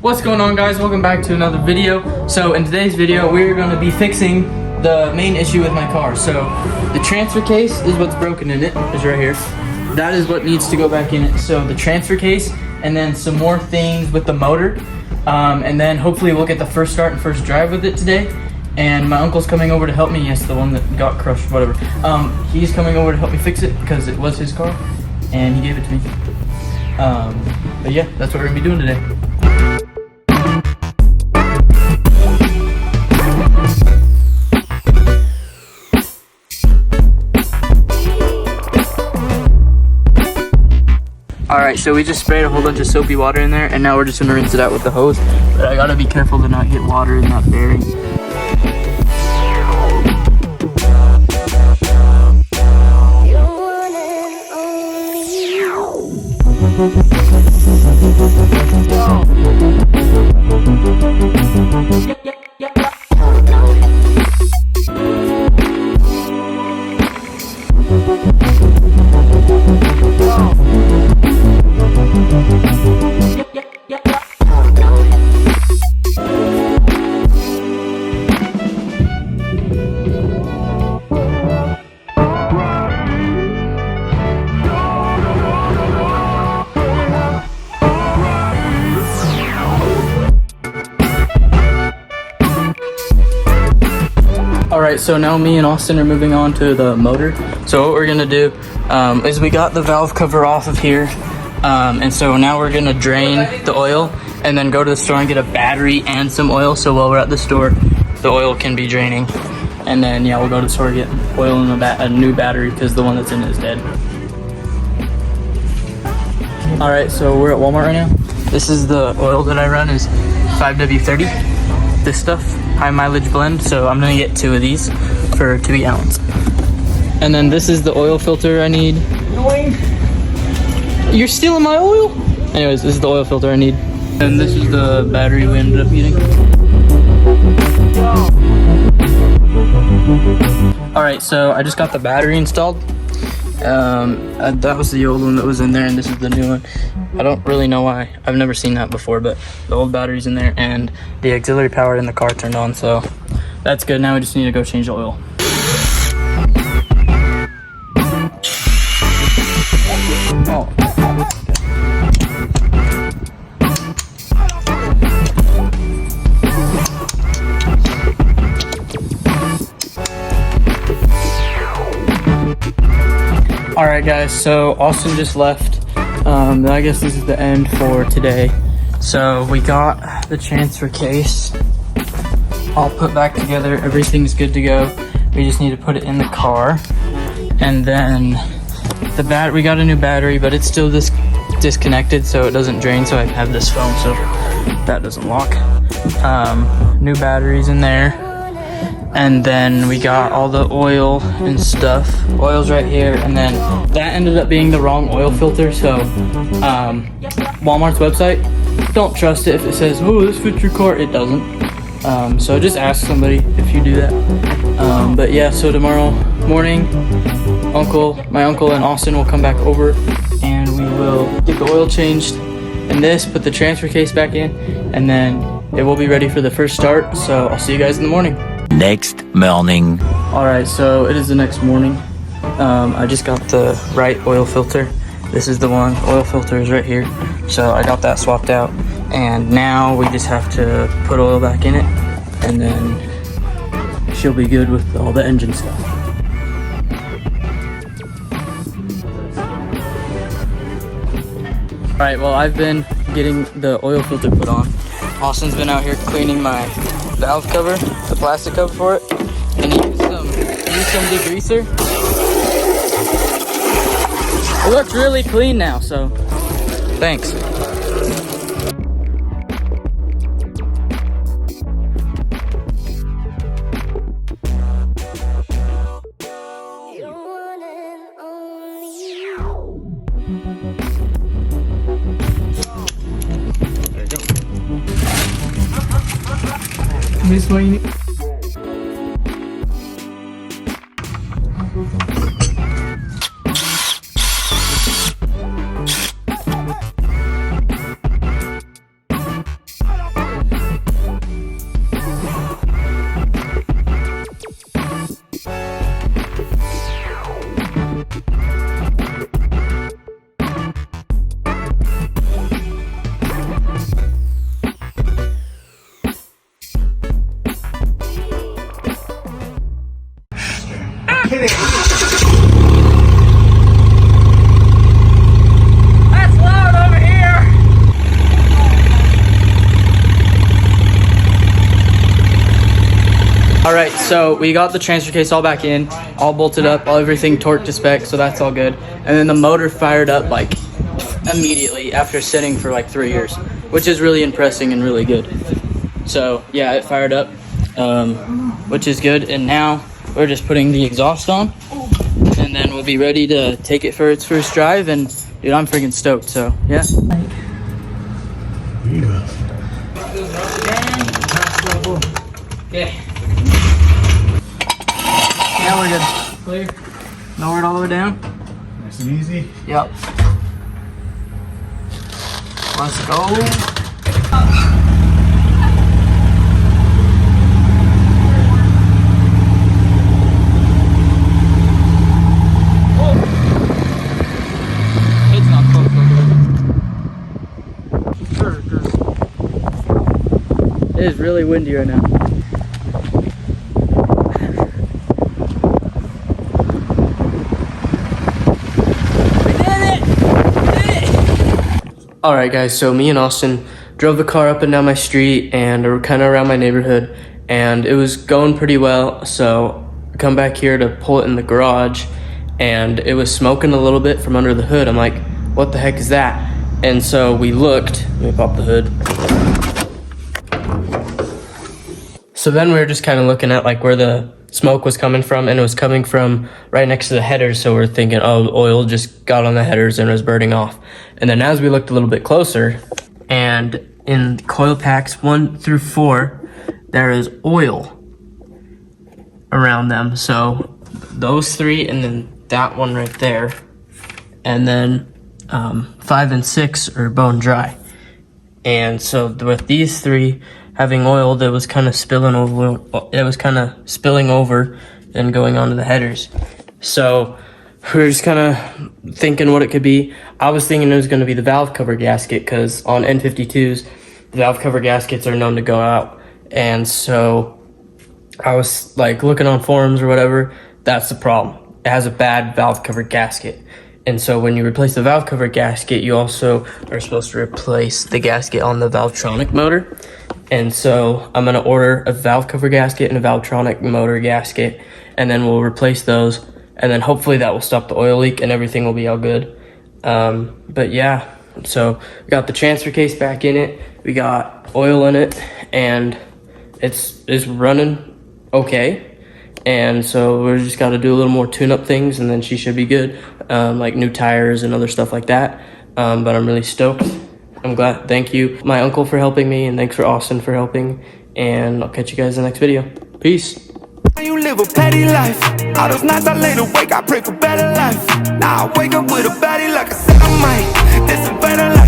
What's going on, guys? Welcome back to another video. So in today's video we're going to be fixing the main issue with my car. So the transfer case is what's broken in it, is right here. That is what needs to go back in it. So the transfer case, and then some more things with the motor, and then hopefully we'll get the first start and first drive with it today. And my uncle's coming over to help me. Yes, the one that got crushed, whatever. He's coming over to help me fix it because it was his car and he gave it to me. But yeah, that's what we're gonna be doing today. Alright, so we just sprayed a whole bunch of soapy water in there, and now we're just gonna rinse it out with the hose. But I gotta be careful to not get water in that bearing. Alright, so now me and Austin are moving on to the motor. So what we're gonna do is we got the valve cover off of here, and so now we're gonna drain the oil and then go to the store and get a battery and some oil. So while we're at the store, the oil can be draining, and then yeah, we'll go to the store and get oil and a new battery because the one that's in it is dead. Alright, so we're at Walmart right now. This is the oil that I run, is 5W30. This stuff, high mileage blend, so I'm gonna get 2 of these for 2 gallons. And then this is the oil filter I need. You're stealing my oil? Anyways, this is the oil filter I need. And this is the battery we ended up getting. Alright, so I just got the battery installed. That was the old one that was in there, and this is the new one. I don't really know why. I've never seen that before, but the old battery's in there and the auxiliary power in the car turned on, so that's good. Now we just need to go change the oil. Oh. Alright guys, so Austin just left. I guess this is the end for today. So we got the transfer case all put back together. Everything's good to go. We just need to put it in the car. And then the we got a new battery, but it's still disconnected, so it doesn't drain. So I have this phone, so that doesn't lock. New batteries in there. And then we got all the oil and stuff. Oil's right here, and then that ended up being the wrong oil filter. So Walmart's website, don't trust it if it says, oh, this fits your car. It doesn't. So just ask somebody if you do that. But yeah, so tomorrow morning, my uncle and Austin will come back over, and we will get the oil changed in this, put the transfer case back in, and then it will be ready for the first start. So I'll see you guys in the morning. Next morning. Alright, so it is the next morning. I just got the right oil filter. This is the one. Oil filter is right here. So I got that swapped out. And now we just have to put oil back in it. And then she'll be good with all the engine stuff. Alright, well, I've been getting the oil filter put on. Austin's been out here cleaning my valve cover, the plastic cover for it, and he used some degreaser. It looks really clean now, so thanks. This one. kidding. That's loud over here. All right, so we got the transfer case all back in, all bolted up, everything torqued to spec, so that's all good. And then the motor fired up like immediately after sitting for like 3 years, which is really impressive and really good. So yeah, it fired up, which is good. And now we're just putting the exhaust on, and then we'll be ready to take it for its first drive. And dude, I'm freaking stoked. So yeah. Okay. Now we're good. Clear. Lower it all the way down. Nice and easy. Yep. Let's go. It's not close. Sure. It is really windy right now. Alright guys, so me and Austin drove the car up and down my street and kind of around my neighborhood, and it was going pretty well. So I come back here to pull it in the garage, and it was smoking a little bit from under the hood. I'm like, what the heck is that? And so we looked. Let me pop the hood. So then we were just kind of looking at like where the smoke was coming from, and it was coming from right next to the headers. So we're thinking, oh, oil just got on the headers and was burning off. And then as we looked a little bit closer, and in coil packs 1 through 4, there is oil around them. So those 3, and then that one right there, and then 5 and 6 are bone dry. And so with these 3 having oil, that was kind of spilling over, and going onto the headers. So we were just kind of thinking what it could be. I was thinking it was going to be the valve cover gasket, because on N52s, the valve cover gaskets are known to go out. And so I was like looking on forums or whatever. That's the problem. It has a bad valve cover gasket. And so when you replace the valve cover gasket, you also are supposed to replace the gasket on the Valvetronic motor. And so I'm going to order a valve cover gasket and a Valvetronic motor gasket, and then we'll replace those. And then hopefully that will stop the oil leak and everything will be all good. But yeah, so we got the transfer case back in it. We got oil in it, and it's running okay. And so we're just got to do a little more tune-up things, and then she should be good, like new tires and other stuff like that. But I'm really stoked. I'm glad. Thank you, my uncle, for helping me, and thanks for Austin for helping. And I'll catch you guys in the next video. Peace. You live a petty life. All those nights I lay awake, I pray for better life. Now I wake up with a body like I said I might. This a better life.